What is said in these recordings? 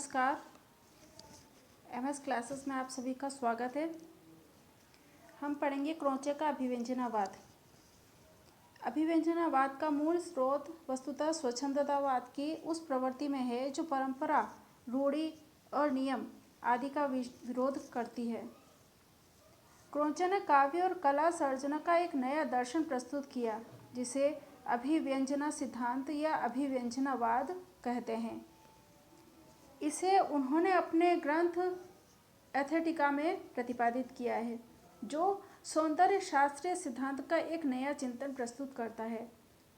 नमस्कार। MS classes में आप सभी का स्वागत है। हम पढ़ेंगे क्रोचे का अभिव्यंजनावाद। अभिव्यंजनावाद का मूल स्रोत वस्तुतः स्वच्छंदतावाद की उस प्रवृत्ति में है जो परंपरा, रूढ़ि और नियम आदि का विरोध करती है। क्रोचे ने काव्य और कला सर्जन का एक नया दर्शन प्रस्तुत किया जिसे अभिव्यंजना सिद्धांत या अभिव्यंजनावाद कहते हैं। इसे उन्होंने अपने ग्रंथ एस्थेटिका में प्रतिपादित किया है, जो सौंदर्य शास्त्रीय सिद्धांत का एक नया चिंतन प्रस्तुत करता है।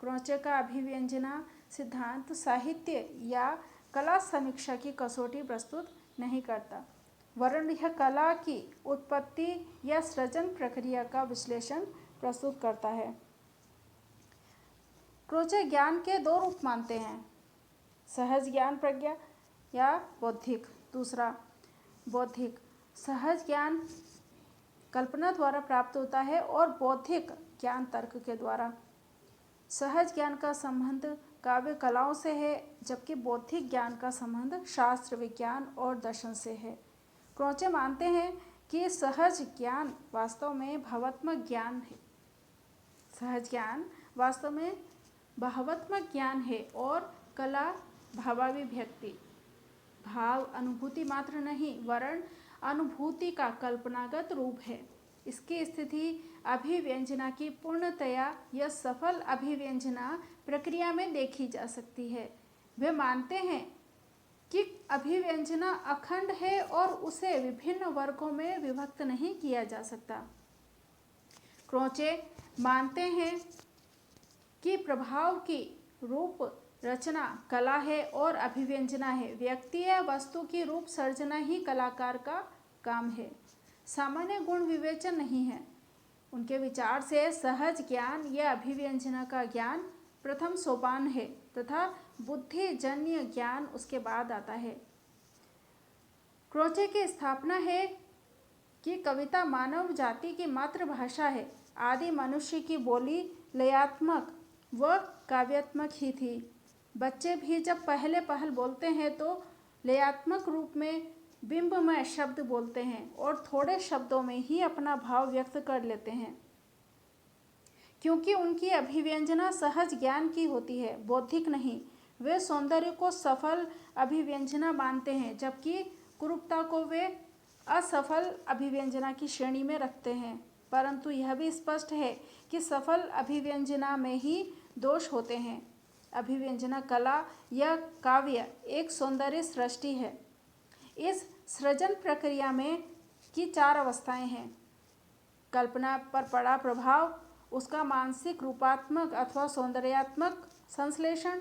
क्रोचे का अभिव्यंजना सिद्धांत साहित्य या कला समीक्षा की कसौटी प्रस्तुत नहीं करता, वरन यह कला की उत्पत्ति या सृजन प्रक्रिया का विश्लेषण प्रस्तुत करता है। क्रोचे ज्ञान के दो रूप मानते हैं, सहज ज्ञान प्रज्ञा या बौद्धिक। दूसरा, बौद्धिक। सहज ज्ञान कल्पना द्वारा प्राप्त होता है और बौद्धिक ज्ञान तर्क के द्वारा। सहज ज्ञान का संबंध काव्य कलाओं से है, जबकि बौद्धिक ज्ञान का संबंध शास्त्र, विज्ञान और दर्शन से है। क्रोचे मानते हैं कि सहज ज्ञान वास्तव में भावात्मक ज्ञान है। सहज ज्ञान वास्तव में भावात्मक ज्ञान है और कला भावाभिव्यक्ति, भाव अनुभूति मात्र नहीं वरन अनुभूति का कल्पनागत रूप है। इसकी स्थिति अभिव्यंजना की पूर्णतया या सफल अभिव्यंजना प्रक्रिया में देखी जा सकती है। वे मानते हैं कि अभिव्यंजना अखंड है और उसे विभिन्न वर्गों में विभक्त नहीं किया जा सकता। क्रोचे मानते हैं कि प्रभाव की रूप रचना कला है और अभिव्यंजना है। व्यक्ति या वस्तु की रूप सर्जना ही कलाकार का काम है, सामान्य गुण विवेचन नहीं है। उनके विचार से सहज ज्ञान या अभिव्यंजना का ज्ञान प्रथम सोपान है तथा बुद्धिजन्य ज्ञान उसके बाद आता है। क्रोचे की स्थापना है कि कविता मानव जाति की मातृभाषा है। आदि मनुष्य की बोली लयात्मक व काव्यात्मक ही थी। बच्चे भी जब पहले पहल बोलते हैं तो लयात्मक रूप में बिंबमय शब्द बोलते हैं और थोड़े शब्दों में ही अपना भाव व्यक्त कर लेते हैं, क्योंकि उनकी अभिव्यंजना सहज ज्ञान की होती है, बौद्धिक नहीं। वे सौंदर्य को सफल अभिव्यंजना मानते हैं, जबकि कुरूपता को वे असफल अभिव्यंजना की श्रेणी में रखते हैं। परंतु यह भी स्पष्ट है कि सफल अभिव्यंजना में ही दोष होते हैं। अभिव्यंजना कला या काव्य एक सौंदर्य सृष्टि है। इस सृजन प्रक्रिया में की चार अवस्थाएं हैं। कल्पना पर पड़ा प्रभाव, उसका मानसिक रूपात्मक अथवा सौंदर्यात्मक संश्लेषण,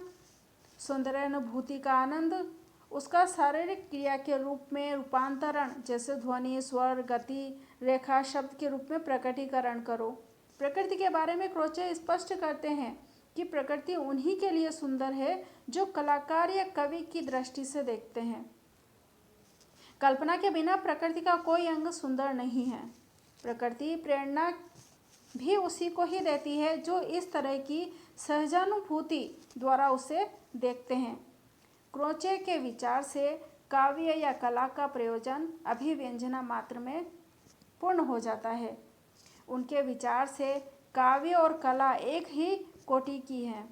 सौंदर्यानुभूति का आनंद, उसका शारीरिक क्रिया के रूप में रूपांतरण, जैसे ध्वनि, स्वर, गति, रेखा, शब्द के रूप में प्रकटीकरण करो। प्रकृति के बारे में क्रोचे स्पष्ट करते हैं कि प्रकृति उन्हीं के लिए सुंदर है जो कलाकार या कवि की दृष्टि से देखते हैं। कल्पना के बिना प्रकृति का कोई अंग सुंदर नहीं है। प्रकृति प्रेरणा भी उसी को ही देती है जो इस तरह की सहजानुभूति द्वारा उसे देखते हैं। क्रोचे के विचार से काव्य या कला का प्रयोजन अभिव्यंजना मात्र में पूर्ण हो जाता है। उनके विचार से काव्य और कला एक ही कोटि की है।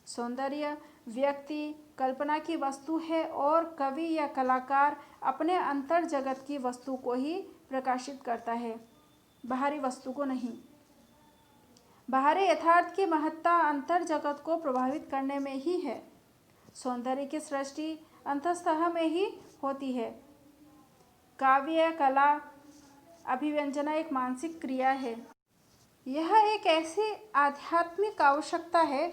सौंदर्य व्यक्ति कल्पना की वस्तु है और कवि या कलाकार अपने अंतर जगत की वस्तु को ही प्रकाशित करता है, बाहरी वस्तु को नहीं। बाहरी यथार्थ की महत्ता अंतर जगत को प्रभावित करने में ही है। सौंदर्य की सृष्टि अंतस्तः में ही होती है। काव्य कला अभिव्यंजना एक मानसिक क्रिया है। यह एक ऐसी आध्यात्मिक आवश्यकता है,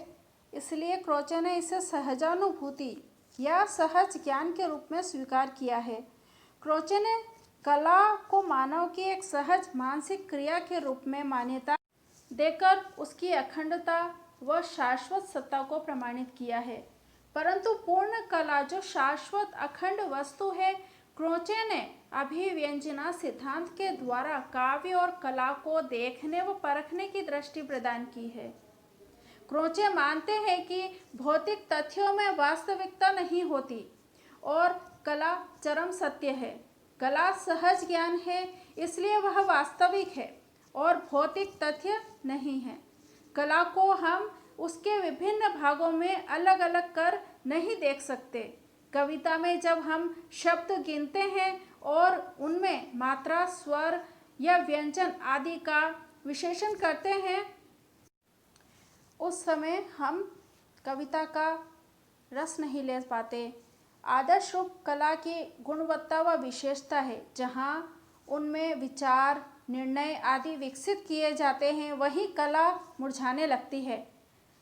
इसलिए क्रोचे ने इसे सहजानुभूति या सहज ज्ञान के रूप में स्वीकार किया है। क्रोचे ने कला को मानव की एक सहज मानसिक क्रिया के रूप में मान्यता देकर उसकी अखंडता व शाश्वत सत्ता को प्रमाणित किया है। परंतु पूर्ण कला जो शाश्वत अखंड वस्तु है, क्रोचे ने अभिव्यंजना सिद्धांत के द्वारा काव्य और कला को देखने व परखने की दृष्टि प्रदान की है। क्रोचे मानते हैं कि भौतिक तथ्यों में वास्तविकता नहीं होती, और कला चरम सत्य है। कला सहज ज्ञान है, इसलिए वह वास्तविक है और भौतिक तथ्य नहीं है। कला को हम उसके विभिन्न भागों में अलग अलग कर नहीं देख सकते। कविता में जब हम शब्द गिनते हैं और उनमें मात्रा, स्वर या व्यंजन आदि का विशेषण करते हैं, उस समय हम कविता का रस नहीं ले पाते। आदर्श रूप कला की गुणवत्ता व विशेषता है। जहाँ उनमें विचार, निर्णय आदि विकसित किए जाते हैं, वही कला मुरझाने लगती है।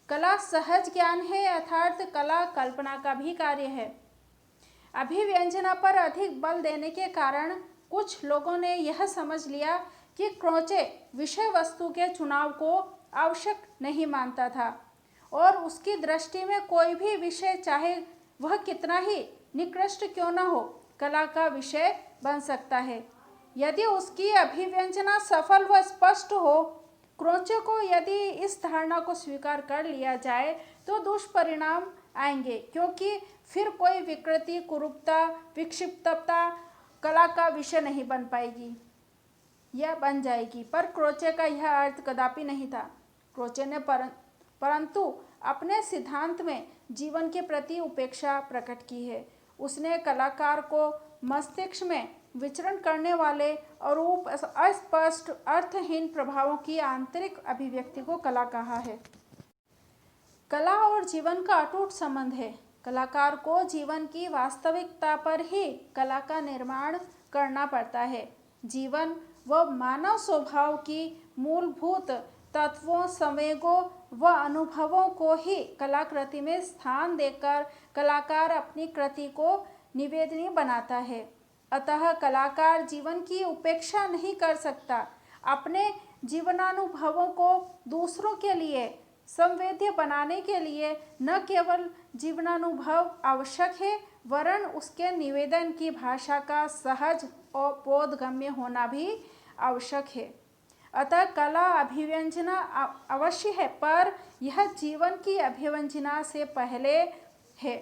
कला सहज ज्ञान है, अर्थात कला कल्पना का भी कार्य है। अभिव्यंजना पर अधिक बल देने के कारण कुछ लोगों ने यह समझ लिया कि क्रोचे विषय वस्तु के चुनाव को आवश्यक नहीं मानता था और उसकी दृष्टि में कोई भी विषय, चाहे वह कितना ही निकृष्ट क्यों न हो, कला का विषय बन सकता है यदि उसकी अभिव्यंजना सफल व स्पष्ट हो। क्रोचे को यदि इस धारणा को स्वीकार कर लिया जाए तो दुष्परिणाम आएंगे, क्योंकि फिर कोई विकृति, कुरूपता, विक्षिप्तता कला का विषय नहीं बन पाएगी या बन जाएगी। पर क्रोचे का यह अर्थ कदापि नहीं था। क्रोचे ने परंतु अपने सिद्धांत में जीवन के प्रति उपेक्षा प्रकट की है। उसने कलाकार को मस्तिष्क में विचरण करने वाले और अस्पष्ट, अर्थहीन प्रभावों की आंतरिक अभिव्यक्ति को कला कहा है। कला और जीवन का अटूट संबंध है। कलाकार को जीवन की वास्तविकता पर ही कला का निर्माण करना पड़ता है। जीवन व मानव स्वभाव की मूलभूत तत्वों, संवेगों व अनुभवों को ही कलाकृति में स्थान देकर कलाकार अपनी कृति को निवेदनीय बनाता है। अतः कलाकार जीवन की उपेक्षा नहीं कर सकता। अपने जीवनानुभवों को दूसरों के लिए संवेद्य बनाने के लिए न केवल जीवनानुभव आवश्यक है, वरन उसके निवेदन की भाषा का सहज और बोधगम्य होना भी आवश्यक है। अतः कला अभिव्यंजना अवश्य है, पर यह जीवन की अभिव्यंजना से पहले है।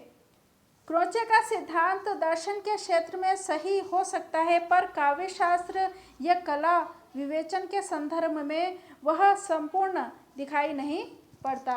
क्रोचे का सिद्धांत दर्शन के क्षेत्र में सही हो सकता है, पर काव्यशास्त्र या कला विवेचन के संदर्भ में वह संपूर्ण दिखाई नहीं पड़ता।